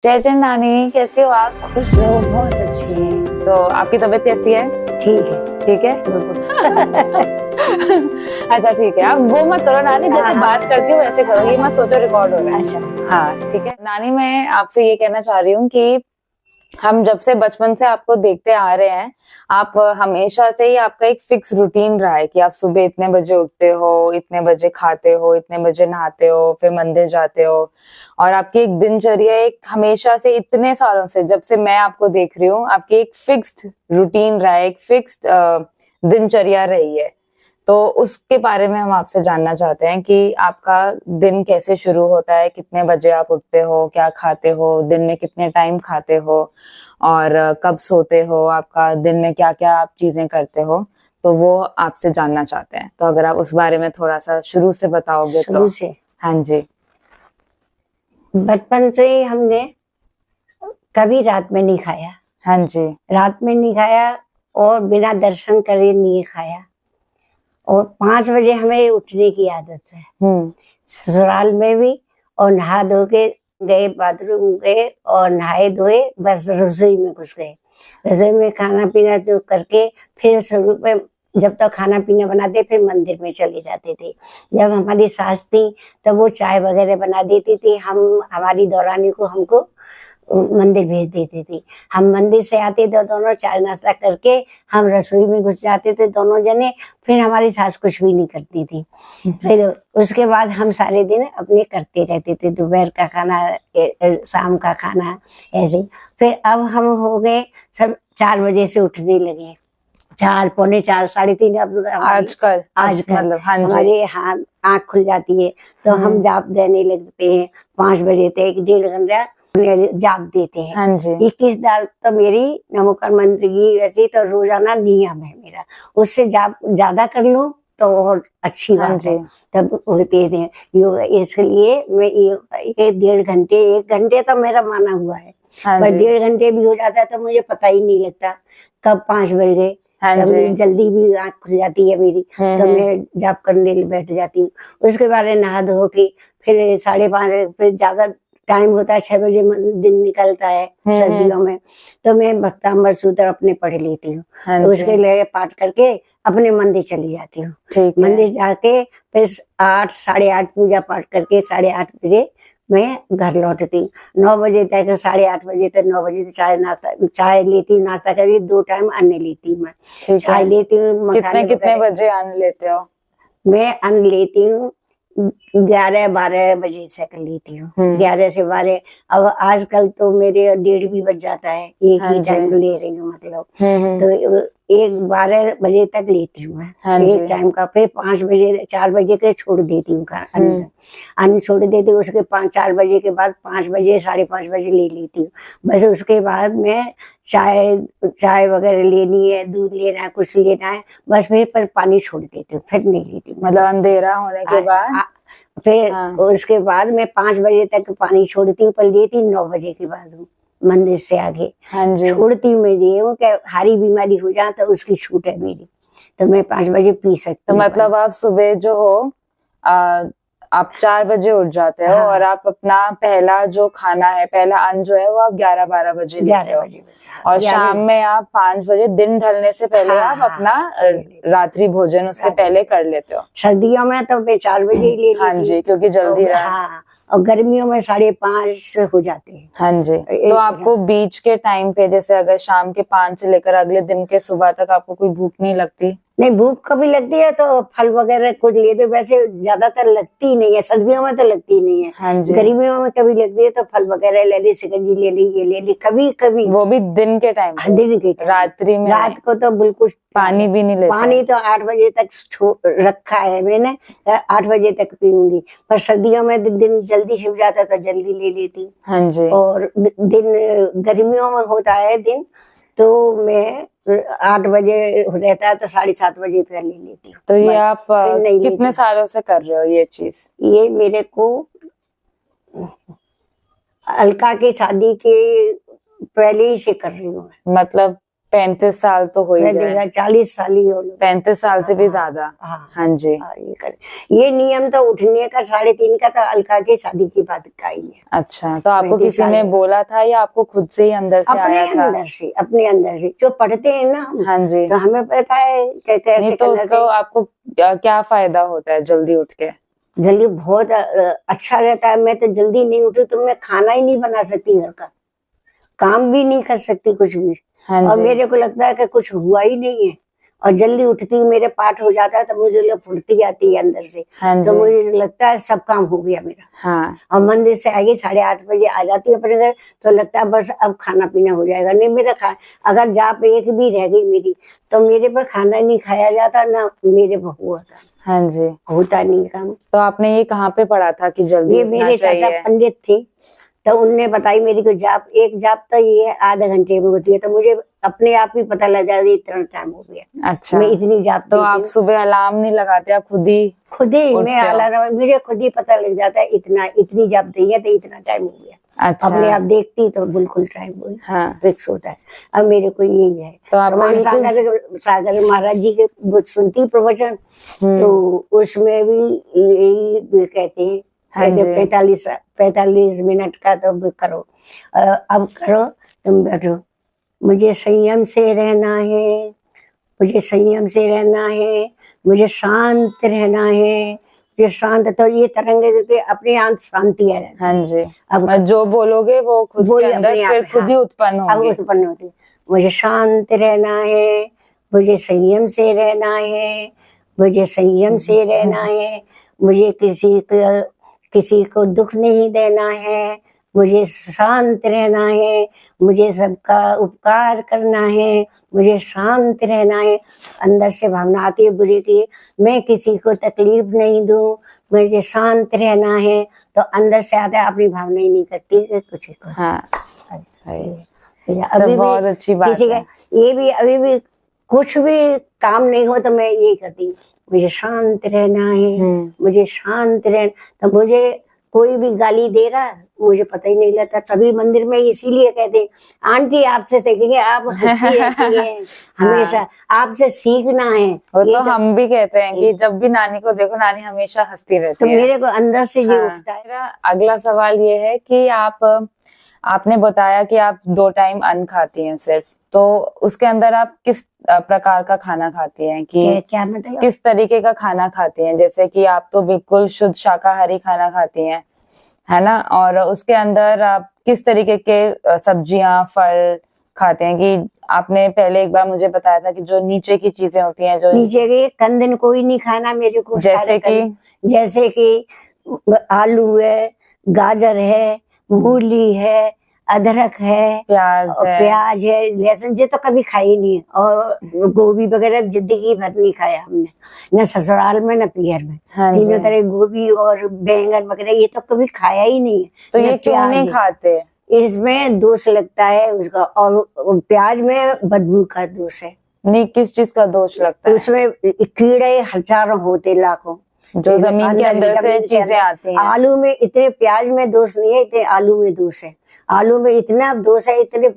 जय जय नानी, कैसी हो आप? खुश रहो, बहुत अच्छी है। तो आपकी तबीयत कैसी है? ठीक है, ठीक है। अच्छा ठीक है, आप वो मत करो नानी, जैसे बात करती हो वैसे करो, ये मत सोचो रिकॉर्ड हो रहा है। अच्छा हाँ ठीक है नानी, मैं आपसे ये कहना चाह रही हूँ कि हम जब से बचपन से आपको देखते आ रहे हैं, आप हमेशा से ही आपका एक फिक्स रूटीन रहा है कि आप सुबह इतने बजे उठते हो, इतने बजे खाते हो, इतने बजे नहाते हो, फिर मंदिर जाते हो, और आपकी एक दिनचर्या एक हमेशा से इतने सालों से जब से मैं आपको देख रही हूँ, आपकी एक फिक्स्ड रूटीन रहा है, एक फिक्स्ड दिनचर्या रही है। तो उसके बारे में हम आपसे जानना चाहते हैं कि आपका दिन कैसे शुरू होता है, कितने बजे आप उठते हो, क्या खाते हो, दिन में कितने टाइम खाते हो, और कब सोते हो, आपका दिन में क्या क्या आप चीजें करते हो, तो वो आपसे जानना चाहते हैं। तो अगर आप उस बारे में थोड़ा सा शुरू से बताओगे तो। शुरू से हाँ जी। बचपन से ही हमने कभी रात में नहीं खाया। हाँ जी। रात में नहीं खाया और बिना दर्शन करे नहीं खाया। और 5 बजे हमें उठने की आदत है। ससुराल में भी। और नहा धो के गए, बाथरूम गए और नहाए धोए, बस रसोई में घुस गए। रसोई में खाना पीना जो करके फिर शुरू में जब तक खाना पीना बनाते फिर मंदिर में चले जाते थे। जब हमारी सास थी तब वो चाय वगैरह बना देती थी, हम हमारी दौरानी को हमको मंदिर भेज देती थी। हम मंदिर से आते थे दोनों, चाय नाश्ता करके हम रसोई में घुस जाते थे दोनों जने। फिर हमारी सास कुछ भी नहीं करती थी। फिर उसके बाद हम सारे दिन अपने करते रहते थे, दोपहर का खाना, शाम का खाना, ऐसे। फिर अब हम हो गए सब 4 बजे से उठने लगे, 4, पौने 4, 3:30। अब आजकल मतलब हाँ जी, हमारे आँख खुल जाती है तो हम जाप देने लगते हैं। 5 बजे तक 1.5 घंटा जाप देते हैं। हाँ जी। 21 दाल तो मेरी नमोकार मंत्र की वैसे तो रोजाना नियम है मेरा। उससे जाप ज्यादा कर लूं तो और अच्छी बात है। तब होते थे योग, इसलिए मैं ये 1.5 घंटे तो मेरा माना हुआ है। पर 1.5 घंटे भी हो जाता है तो मुझे पता ही नहीं लगता कब 5 बज गए। कभी जल्दी भी आँख खुल जाती है मेरी तो मैं जाप करने बैठ जाती हूँ। उसके बाद नहा धो के फिर 5:30, फिर ज्यादा टाइम होता है 6 बजे दिन निकलता है सर्दियों में, तो मैं भक्तांबर सूत्र अपने पढ़ लेती हूँ। तो उसके लिए पाठ करके अपने मंदिर चली जाती हूँ। मंदिर जाके फिर 8, 8:30 पूजा पाठ करके 8:30 बजे मैं घर लौटती हूँ। 9 बजे तक, 8:30 बजे तक, 9 बजे तक चाय लेती हूँ, नाश्ता करती, 2 टाइम अन्न लेती हूँ मैं। चाय लेती हूँ। कितने बजे अन्न लेते हो? मैं अन्न लेती हूँ 11-12 बजे से कर लेती हूँ। 11 से 12। अब आजकल तो मेरे 1:30 भी बज जाता है, एक ही टाइम ले रही हूँ मतलब। तो 12 बजे तक लेती हूँ मैं एक टाइम का। फिर 5 बजे 4 बजे के छोड़ देती हूँ अन्न छोड़ देती हूँ। उसके 4 बजे के बाद 5 बजे 5:30 बजे ले लेती हूँ। बस उसके बाद मैं चाय वगैरह लेनी है, दूध लेना है, कुछ लेना है, बस फिर पर पानी छोड़ देती हूँ, फिर नहीं लेती। मतलब अंधेरा होने के बाद फिर उसके बाद मैं 5 बजे तक पानी छोड़ती हूँ, पर लेती 9 बजे के बाद हूँ मंदिर से आगे। छोड़ती हूँ मैं ये हूँ कि हारी बीमारी हो जाए तो उसकी छूट है मेरी, तो मैं 5 बजे पी सकती हूँ। तो मतलब आप सुबह जो हो आप 4 बजे उठ जाते हो और आप अपना पहला जो खाना है, पहला अन्न जो है वो आप 11-12 बजे लेते हो, और शाम में आप 5 बजे दिन ढलने से पहले आप अपना रात्रि भोजन उससे पहले कर लेते हो। सर्दियों में तो मैं 4 बजे ही ले लेती। हाँ जी, क्योंकि जल्दी और गर्मियों में 5:30 हो जाते हैं। हाँ जी। तो आपको बीच के टाइम पे, जैसे अगर शाम के 5 से लेकर अगले दिन के सुबह तक आपको कोई भूख नहीं लगती? नहीं, भूख कभी लगती है तो फल वगैरह कुछ लेते, वैसे ज्यादातर लगती ही नहीं है। सर्दियों में तो लगती ही नहीं है। हाँ जी। गर्मियों में कभी लगती है तो फल वगैरह ले ली, शिकंजी ले ली, ये ले ली कभी कभी। वो भी दिन के टाइम? दिन के टाइम। रात्रि में? रात को तो बिल्कुल पानी भी नहीं लेते? पानी तो 8 बजे तक रखा है मैंने, 8 बजे तक पीऊंगी। पर सर्दियों में दिन जल्दी छिप जाता तो जल्दी ले लेती हूँ। हाँ जी। और दिन गर्मियों में होता है दिन तो मैं 8 बजे रहता है तो 7:30 बजे फिर ले लेती हूँ। तो ये आप कितने सालों से कर रहे हो ये चीज? ये मेरे को अलका की शादी के पहले ही से कर रही हूँ। मतलब 35 साल तो हो ही मैं गए। देखा 40 साल ही हो गए। 35 साल से भी ज्यादा। हाँ हाँ जी। ये नियम तो उठने का 3:30 का तो अलका की शादी की बात का ही है। अच्छा, तो आपको 35 किसी साल ने में। बोला था या आपको खुद से ही अंदर से अपने आया था? अंदर से, अपने अंदर से जो पढ़ते हैं ना हम, हाँ जी। तो हमें पता है कैसे नहीं तो करना उसका आपको क्या फायदा होता है जल्दी उठ के? जल्दी बहुत अच्छा रहता है। मैं तो जल्दी नहीं उठी तो मैं खाना ही नहीं बना सकती, घर का काम भी नहीं कर सकती कुछ भी। हाँ और जी। मेरे को लगता है कि कुछ हुआ ही नहीं है। और जल्दी उठती हूँ, मेरे पाठ हो जाता है तो मुझे फुर्ती आती है अंदर से। हाँ तो जी। मुझे लगता है सब काम हो गया मेरा। हाँ। और मंदिर से आएगी 8:30 बजे आ जाती है अपने घर, तो लगता है बस अब खाना पीना हो जाएगा। नहीं मेरा अगर जाप एक भी रह गई मेरी तो मेरे पर खाना नहीं खाया जाता, ना मेरे पर हुआ था। हाँ जी। होता नहीं काम। तो आपने ये कहाँ पे पढ़ा था कि जल्दी ये उठना मेरे चाचा चाहिए? पंडित थे, तो उनने बताई मेरी को जाप, एक जाप तो ये आधा घंटे में होती है। तो मुझे अपने आप ही पता लग जाता है इतना टाइम हो गया। अच्छा, मैं इतनी जाप तो देती आप हूँ। सुबह अलार्म नहीं लगाते, आप खुद ही मैं उठते हो? अलार्म, मुझे खुद ही पता लग जाता है इतनी जाप दी है तो इतना टाइम हो गया। अच्छा। अपने आप देखती तो बिल्कुल टाइम हाँ। फिक्स होता है। अब मेरे को यही है। तो आपने प्रमाण बिल्कुल सागर महाराज जी के सुनती प्रवचन, तो उसमें भी यही कहते हैं हाँ जी। 45 मिनट का तो करो, अब करो, तुम बैठो। मुझे संयम से रहना है, मुझे संयम से रहना है, मुझे शांत रहना है, मुझे शांत। तो ये तरंग देते अपने आप शांति आ जाती है। हाँ जी। अब जो बोलोगे वो खुद वो के अंदर अपने फिर आप, खुद ही उत्पन्न अब होगी। उत्पन्न होती है। मुझे शांत रहना है, मुझे संयम से रहना है, मुझे संयम से रहना है, मुझे किसी को दुख नहीं देना है, मुझे शांत रहना है, मुझे सबका उपकार करना है, मुझे शांत रहना है। अंदर से भावना आती है बुरे की, मैं किसी को तकलीफ नहीं दूं, मुझे शांत रहना है। तो अंदर से आता है, अपनी भावना ही नहीं करती कुछ को। हाँ, अभी बहुत भी अच्छी बात किसी का है। ये भी, अभी भी कुछ भी काम नहीं हो तो मैं यही करती हूँ, मुझे शांत रहना है, मुझे शांत रहना। तो मुझे कोई भी गाली देगा मुझे पता ही नहीं लगता। सभी मंदिर में इसीलिए कहते हैं, आंटी आपसे सीखेंगे, आप हंसती रहती हैं हमेशा, आपसे सीखना है। वो तो हम भी कहते हैं कि जब भी नानी को देखो, नानी हमेशा हंसती रहती तो है। मेरे को अंदर से ये उठता है। मेरा अगला सवाल ये है कि आपने बताया कि आप 2 टाइम अन्न खाती हैं सिर्फ, तो उसके अंदर आप किस प्रकार का खाना खाती हैं, कि क्या मतलब किस तरीके का खाना खाती हैं? जैसे कि आप तो बिल्कुल शुद्ध शाकाहारी खाना खाती हैं, है ना? और उसके अंदर आप किस तरीके के सब्जियां, फल खाते हैं? कि आपने पहले एक बार मुझे बताया था कि जो नीचे की चीजें होती हैं, जो नीचे के कंदन कोई नहीं खाना मेरे को। जैसे कि आलू है, गाजर है, मूली है, अदरक है, प्याज है, लहसुन, ये तो कभी खाई नहीं। और गोभी वगैरह जिंदगी भर नहीं खाया हमने, न ससुराल में न पियर में। तीनों तरह गोभी और बैंगन वगैरह ये तो कभी खाया ही नहीं है। तो ये क्यों नहीं खाते? इसमें दोष लगता है उसका, और प्याज में बदबू का दोष है। नहीं, किस चीज का दोष लगता है? उसमें कीड़े हजारों होते, लाखों, जो जमीन के अंदर से चीजें आती हैं। आलू में इतने, प्याज में दोष नहीं है, इतने आलू में दोष है। आलू में इतना दोष है, इतने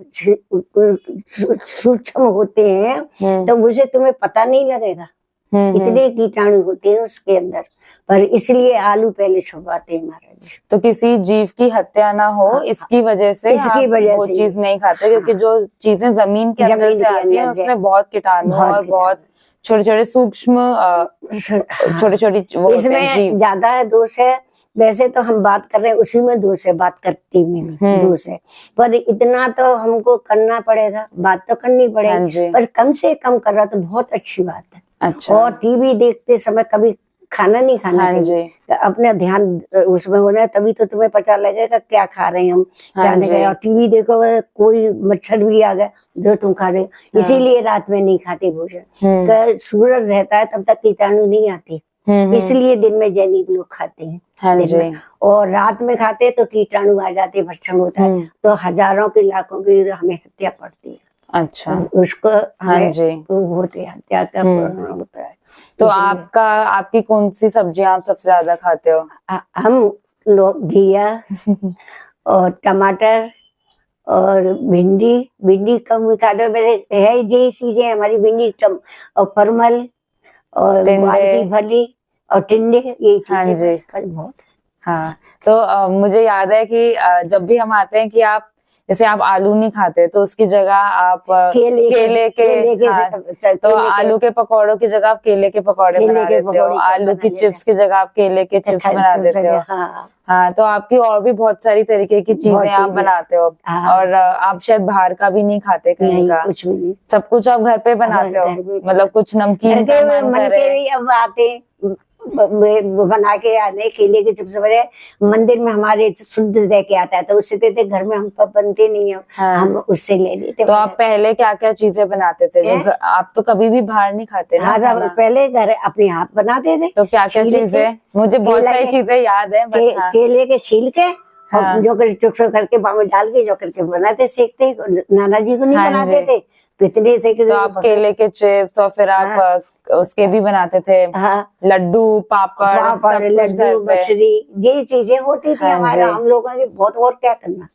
सूक्ष्म होते हैं तो मुझे तुम्हें पता नहीं लगेगा। इतने कीटाणु होते हैं उसके अंदर, पर इसलिए आलू पहले छुपाते हैं महाराज। तो किसी जीव की हत्या ना हो इसकी वजह से वो चीज नहीं खाते, क्योंकि जो चीजें जमीन के अंदर से आती है उसमें बहुत कीटाणु और बहुत छोटे छोटे सूक्ष्म छोटे छोटे इसमें ज्यादा दोष है। वैसे तो हम बात कर रहे हैं उसी में दोष है, बात करते में दोष है, पर इतना तो हमको करना पड़ेगा, बात तो करनी पड़ेगी। पर कम से कम कर रहा तो बहुत अच्छी बात है। अच्छा। और टीवी देखते समय कभी खाना नहीं खाना चाहिए, अपना ध्यान उसमें होना है, तभी तो तुम्हें पता लगेगा क्या खा रहे हैं हम, क्या नहीं खाए। और टीवी देखो कोई मच्छर भी आ गया जो तुम खा रहे हो, इसीलिए रात में नहीं खाते भोजन। सूरज रहता है तब तक कीटाणु नहीं आते, इसलिए दिन में जैनिक लोग खाते हैं। और रात में खाते तो कीटाणु आ जाते, भक्षण होता है, तो हजारों की लाखों की हमें हत्या पड़ती है। अच्छा। उसको होते हत्या का होता है। तो आपकी कौन सी सब्जियां आप सबसे ज्यादा खाते हो? हम लोग घिया और टमाटर और भिंडी भिंडी कम खाते, वैसे है यही चीजें हमारी, भिंडी और परमल और ग्वार की फली और टिंडे, यही चीजें जी। बस बहुत। हाँ, तो मुझे याद है कि जब भी हम आते हैं कि आप जैसे आप आलू नहीं खाते तो उसकी जगह आप केले के हाँ, तो आलू के पकौड़ों की जगह आप केले के पकौड़े बना देते हो, आलू की चिप्स की जगह आप केले के चिप्स बना देते हो। हाँ, तो आपकी और भी बहुत सारी तरीके की चीजें आप बनाते हो। और आप शायद बाहर का भी नहीं खाते कहीं का, कुछ भी नहीं, सब कुछ आप घर पे बनाते हो, मतलब कुछ नमकीन का मन करे। अब आते बना के आने केले के चिप्स बने, मंदिर में हमारे शुद्ध दे के आता है तो उससे देते, घर में हम बनते नहीं है। हाँ। हम उससे ले लेते। तो आप पहले क्या क्या चीजें बनाते थे जो आप तो कभी भी बाहर नहीं खाते ना? हाँ, पहले घर अपने आप बनाते थे। तो क्या क्या चीजें? मुझे बहुत सारी चीजें याद है, केले के छील के और जो करके बामे डाल के जो करके बनाते, सेकते। नाना जी को नहीं बनाते थे तो इतने सेकते। तो आप केले के चिप्स और फिर आप उसके भी बनाते थे, लड्डू, पापड़, लड्डू, मछली, ये चीजें होती थी हमारे, हम लोगों की बहुत। और क्या करना।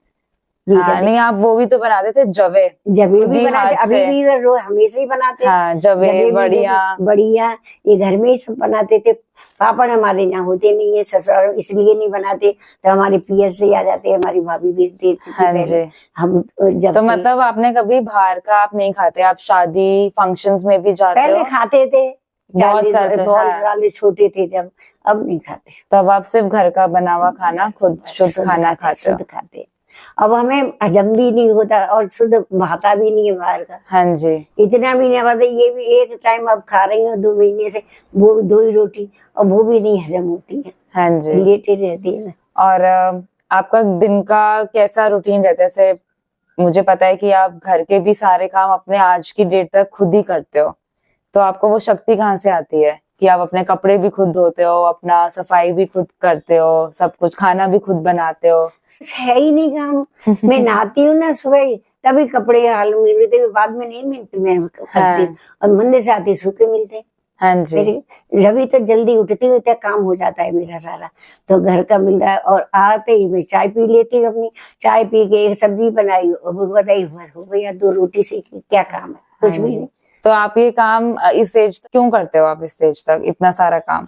हाँ, नहीं आप वो भी तो बनाते थे, जवे भी बनाते, अभी भी हमेशा ही बनाते। हाँ, जवे बढ़िया ये घर में ही सब बनाते थे। पापड़ हमारे यहाँ होते नहीं है ससुराल, इसलिए नहीं बनाते, तो हमारे पियर से आ जाते, हमारी भाभी भी देती थी। हाँ जी। हम जब तो मतलब आपने कभी बाहर का आप नहीं खाते, आप शादी फंक्शंस में भी जाते हो? पहले खाते थे, बहुत साल छोटे थे जब, अब नहीं खाते। तब आप सिर्फ घर का बना हुआ खाना, खुद शुद्ध खाना खाते। अब हमें हजम भी नहीं होता और शुद्ध भाता भी नहीं है बाहर का। हाँ जी, इतना भी नहीं भाता। ये भी एक टाइम अब खा रही हूँ 2 महीने से, वो 2 ही रोटी, और वो भी नहीं हजम होती है। हाँ जी, लेटे रहती है। और आपका दिन का कैसा रूटीन रहता है? जैसे मुझे पता है कि आप घर के भी सारे काम अपने आज की डेट तक खुद ही करते हो, तो आपको वो शक्ति कहाँ से आती है कि आप अपने कपड़े भी खुद धोते हो, अपना सफाई भी खुद करते हो, सब कुछ खाना भी खुद बनाते हो? है ही नहीं काम। मैं नहाती हूँ ना सुबह, तभी कपड़े हाल मिलते, बाद में नहीं मिलते, मैं करती। और मंदिर से आती सूखे मिलते। हाँ जी, रवि तो जल्दी उठती हूँ, काम हो जाता है मेरा सारा, तो घर का मिल रहा है। और आते ही मैं चाय पी लेती हूँ अपनी, चाय पी के एक सब्जी बनाई, बताई हो गया, 2 रोटी से क्या काम है, कुछ भी नहीं। तो आप ये काम इस एज तक क्यों करते हो? आप इस एज तक इतना सारा काम?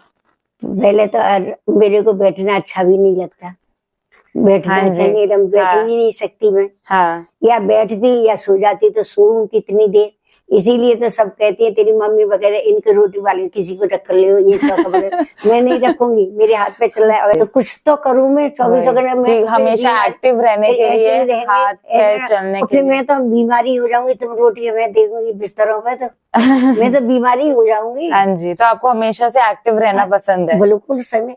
पहले तो मेरे को बैठना अच्छा भी नहीं लगता, बैठना अच्छा नहीं, एकदम बैठ ही नहीं सकती मैं। या बैठती या सो जाती तो सोऊं कितनी देर। इसीलिए तो सब कहती है तेरी मम्मी वगैरह इनके रोटी वाले किसी को रख ले, ये मैं नहीं रखूंगी, मेरे हाथ पे चल रहा है तो कुछ तो करूँ मैं। 24 घंटे हमें एक्टिव रहने के लिए, हाथ पैर चलने के लिए। मैं तो बीमारी हो जाऊंगी, तुम रोटी मैं देखूंगी बिस्तरों पे तो मैं तो बीमारी हो जाऊंगी। हाँ जी, तो आपको हमेशा से एक्टिव रहना पसंद है? बिल्कुल समय।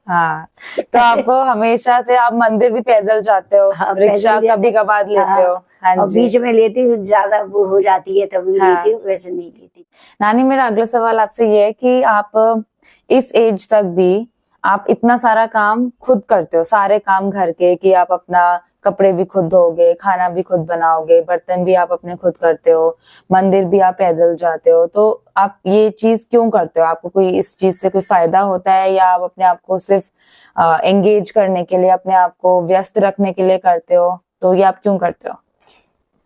हाँ, तो आपको हमेशा से, आप मंदिर भी पैदल जाते हो? रिक्शा कभी कभार लेते हो? हाँ जी, बीच में लेती हूँ, ज्यादा वो हो जाती है तभी लेती हूँ, वैसे नहीं लेती। नानी, मेरा अगला सवाल आपसे ये है कि आप इस एज तक भी आप इतना सारा काम खुद करते हो, सारे काम घर के, कि आप अपना कपड़े भी खुद धोगे, खाना भी खुद बनाओगे, बर्तन भी आप अपने खुद करते हो, मंदिर भी आप पैदल जाते हो, तो आप ये चीज क्यों करते हो? आपको कोई इस चीज से कोई फायदा होता है, या आप अपने आप को सिर्फ एंगेज करने के लिए, अपने आप को व्यस्त रखने के लिए करते हो? तो ये आप क्यों करते हो?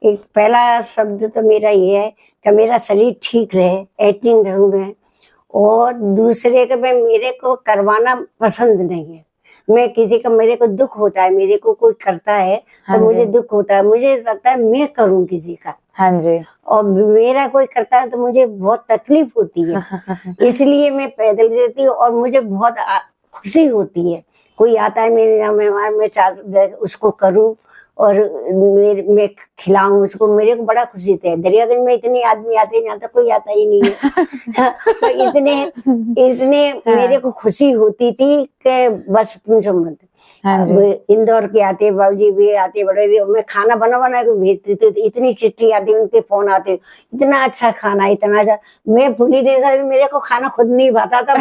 एक पहला शब्द तो मेरा ये है कि मेरा शरीर ठीक रहे, एक्टिव रहूं मैं, और दूसरे के मैं मेरे को करवाना पसंद नहीं है। मैं किसी का, मेरे को दुख होता है, मेरे को कोई करता है तो मुझे दुख होता है, मुझे लगता है मैं करूं किसी का। हाँ जी, और मेरा कोई करता है तो मुझे बहुत तकलीफ होती है। इसलिए मैं पैदल जाती हूँ और मुझे बहुत खुशी होती है। कोई आता है मेरे यहाँ मेहमान, मैं उसको करूं और मैं खिलाऊं उसको, मेरे को बड़ा खुशी होता है। दरियागंज में इतने आदमी आते हैं, यहाँ तक कोई आता ही नहीं है। तो इतने मेरे को खुशी होती थी कि बस पूछो मत। इंदौर के आते, बाबूजी भी आते, बड़े, मैं खाना बना के भेजती थी, इतनी चिट्ठी आती, उनके फोन आते, इतना अच्छा खाना, इतना अच्छा। मैं भूली नहीं सकती, मेरे को खाना खुद नहीं भाता था।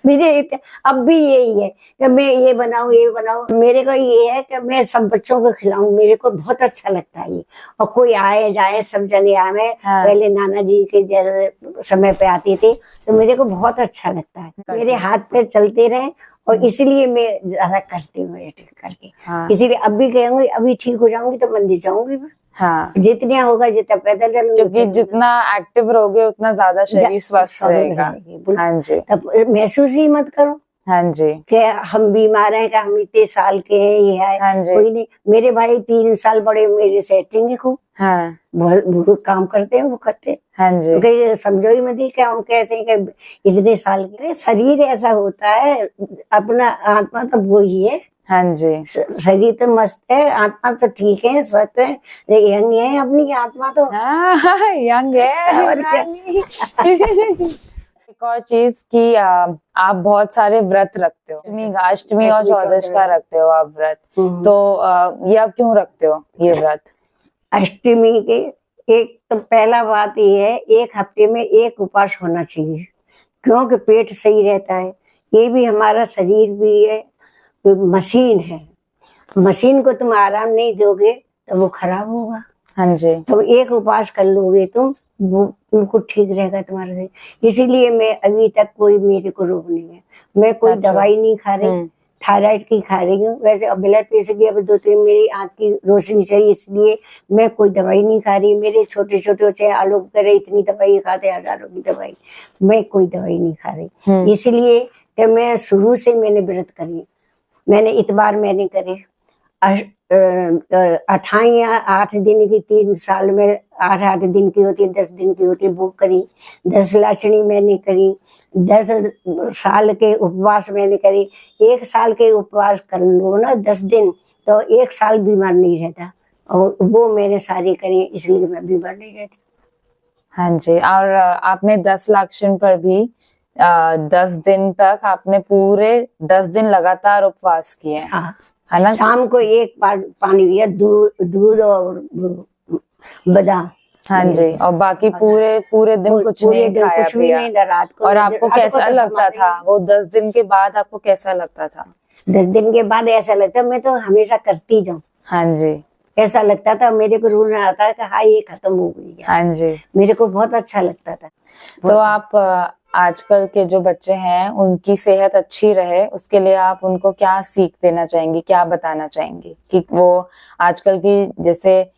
मुझे अब भी यही है कि मैं ये बनाऊं। मेरे को ये है कि मैं सब बच्चों को खिलाऊं, मेरे को बहुत अच्छा लगता है ये। और कोई आए जाए सब जने आए, हाँ। पहले नाना जी के जैसे समय पे आती थी तो मेरे को बहुत अच्छा लगता है, मेरे हाथ पे चलते रहे और इसलिए मैं ज्यादा करती हूँ ये करके। हाँ। इसीलिए अब भी कहूंगी, अभी ठीक हो जाऊंगी तो मंदिर जाऊंगी मैं। हाँ, जितना होगा जितना पैदल चलूंगी, क्योंकि जितना एक्टिव रहोगे उतना ज्यादा शरीर स्वस्थ रहेगा। हाँ जी, तब महसूस ही मत करो हाँ जी, कि हम बीमार हैं, कि हम इतने साल के हैं, ये है। हाँ जी, कोई नहीं, मेरे भाई 3 साल बड़े मेरे सेटिंग है, खूब हाँ, बहुत काम करते हैं, वो करते हैं। हाँ जी, तो समझो ही मत कि हम कैसे हैं कि इतने साल के। शरीर ऐसा होता है, अपना आत्मा तो वो ही है। हाँ जी, शरीर तो मस्त है, आत्मा तो ठीक है, स्वस्थ है, यंग है अपनी आत्मा तो। हाँ, यंग है और क्या। एक और चीज कि आप बहुत सारे व्रत रखते हो, अष्टमी और चौदश का रखते हो आप व्रत, तो ये आप क्यों रखते हो ये व्रत? अष्टमी के एक तो पहला बात ये है, एक हफ्ते में एक उपवास होना चाहिए, क्योंकि पेट सही रहता है। ये भी हमारा शरीर भी है, मशीन है, मशीन को तुम आराम नहीं दोगे तो वो खराब होगा। हाँ जी, तो एक उपवास कर लोगे तुम, वो बिल्कुल ठीक रहेगा तुम्हारा शरीर। इसीलिए मैं अभी तक कोई मेरे को रोग नहीं है, मैं कोई अच्छा। दवाई नहीं खा रही, थायराइड की खा रही हूँ वैसे, अब ब्लड प्रेशर की अब 2-3 मेरी आंख की रोशनी चाहिए, इसलिए मैं कोई दवाई नहीं खा रही। मेरे छोटे छोटे बच्चे आलोक करे इतनी दवाई खाते, हजारों की दवाई, मैं कोई दवाई नहीं खा रही। इसलिए कि मैं शुरू से मैंने व्रत करी, मैंने इतबार मैंने करे 28 या 8 दिन की, 3 साल में 8-8 दिन की होती है, 10 दिन की होती है, वो करी। 10 लाचनी मैंने करी, 10 साल के उपवास मैंने करी। 1 साल के उपवास कर लो ना 10 दिन, तो 1 साल बीमार नहीं रहता, और वो मैंने सारे करे, इसलिए मैं बीमार नहीं रहती। हाँ जी, और आपने 10 लाक्षण पर भी 10 दिन तक आपने पूरे 10 दिन लगातार उपवास किए, हाँ, है ना? शाम को 1 बार पानी पिया, दूध और बादाम। हाँ जी, और बाकी पूरे दिन कुछ नहीं खाया कुछ भी पिया। नहीं, रात को। और आपको कैसा तो लगता था वो 10 दिन के बाद? आपको कैसा लगता था? 10 दिन के बाद ऐसा लगता मैं तो हमेशा करती जाऊं, हाँ जी, ऐसा लगता था। मेरे को रोना आता है कि हाँ ये खत्म हो गई है। हाँ जी, मेरे को बहुत अच्छा लगता था। तो आप आजकल के जो बच्चे हैं उनकी सेहत अच्छी रहे, उसके लिए आप उनको क्या सीख देना चाहेंगी, क्या बताना चाहेंगी कि वो आजकल की, जैसे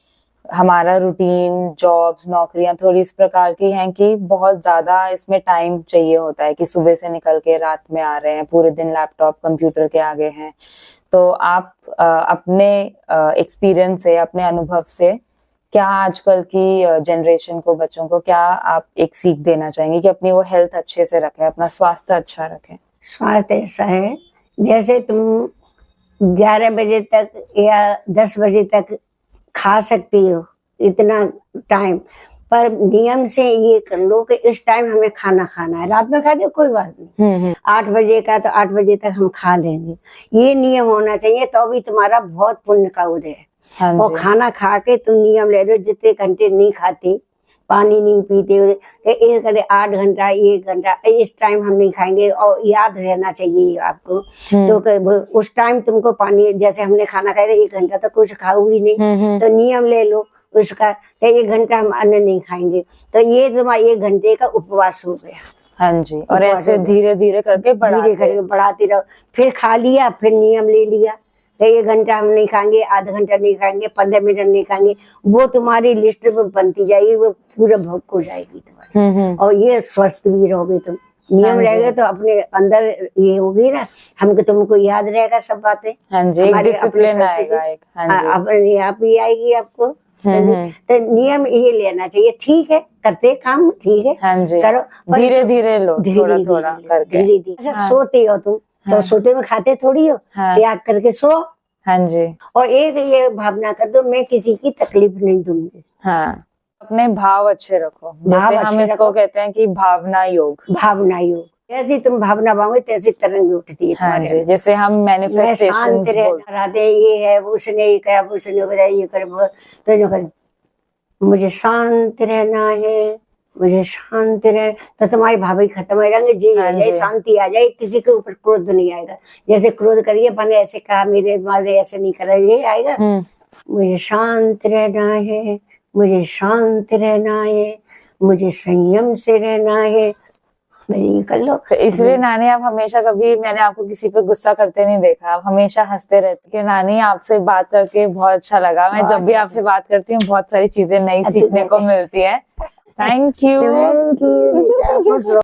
हमारा रूटीन, जॉब्स, नौकरियां थोड़ी इस प्रकार की हैं कि बहुत ज्यादा इसमें टाइम चाहिए होता है, कि सुबह से निकल के रात में आ रहे हैं, पूरे दिन लैपटॉप कंप्यूटर के आगे हैं। तो आप अपने एक्सपीरियंस से, अपने अनुभव से क्या आजकल की जनरेशन को, बच्चों को क्या आप एक सीख देना चाहेंगे कि अपनी वो हेल्थ अच्छे से रखें, अपना स्वास्थ्य अच्छा रखें? स्वास्थ्य ऐसा है, जैसे तुम 11 बजे तक या 10 बजे तक खा सकती हो इतना टाइम, पर नियम से ये कर लो कि इस टाइम हमें खाना खाना है। रात में खा दो कोई बात नहीं, 8 बजे का तो 8 बजे तक हम खा लेंगे, ये नियम होना चाहिए, तो भी तुम्हारा बहुत पुण्य का उदय है। हाँ और खाना खा के तुम नियम ले लो, जितने घंटे नहीं खाते, पानी नहीं पीते, 8 घंटा 1 घंटा इस टाइम हम नहीं खाएंगे, और याद रहना चाहिए आपको। तो उस टाइम तुमको पानी, जैसे हमने खाना खाया 1 घंटा तो कुछ खाओगी नहीं, तो नियम ले लो उसका, 1 घंटा हम अन्न नहीं खाएंगे, तो ये तुम्हारा 1 घंटे का उपवास हो गया। हाँ जी, और ऐसे धीरे धीरे करके बढ़ाते रहो, फिर खा लिया, फिर नियम ले लिया 1 घंटा हम नहीं खाएंगे, आधा घंटा नहीं खाएंगे, 15 मिनट नहीं खाएंगे, वो तुम्हारी लिस्ट में बनती जाएगी, वो पूरा भोग हो जाएगी तुम्हारी। और ये स्वस्थ भी रहोगे तुम, नियम रहेगा तो अपने अंदर ये होगी ना, हमको तुमको याद रहेगा सब बातें। हाँ जी, एक डिसिप्लिन आएगा एक। हाँ जी, अपने आप ही आएगी आपको। तो नियम ये लेना चाहिए, ठीक है, करते काम ठीक है, हाँ जी, करो, धीरे धीरे लो, थोड़ा थोड़ा करके। धीरे सोते हो तुम, तो सोते में खाते थोड़ी हो, त्याग करके सो। हाँ जी, और एक ये भावना कर दो, मैं किसी की तकलीफ नहीं दूंगी। हाँ, अपने भाव अच्छे रखो, जैसे हम इसको कहते हैं कि भावना योग। भावना योग, जैसी तुम भावना पाओगे तैसी तरंग उठती है। हाँ जी, जैसे हम मैनिफेस्टेशंस रहते, ये है उसने ये कहा, उसने बताया, ये करे, तो जो करे, मुझे शांत रहना है, मुझे शांति रहे, तो तुम्हारी भाभी खत्म हो जाएंगे, जी हाँ आ जाए, जी। शांति आ जाए, किसी के ऊपर क्रोध नहीं आएगा। जैसे क्रोध करिए मैंने ऐसे कहा, मेरे तुम्हारे ऐसे नहीं करा, ये आएगा। मुझे शांत रहना है, मुझे शांत रहना है, मुझे संयम से रहना है, मेरे ये कर लो। तो इसलिए नानी आप हमेशा, कभी मैंने आपको किसी पे गुस्सा करते नहीं देखा, आप हमेशा हंसते रहते। कि नानी आपसे बात करके बहुत अच्छा लगा, मैं जब भी आपसे बात करती हूँ बहुत सारी चीजें नई सीखने को मिलती है। Thank you. Thank you.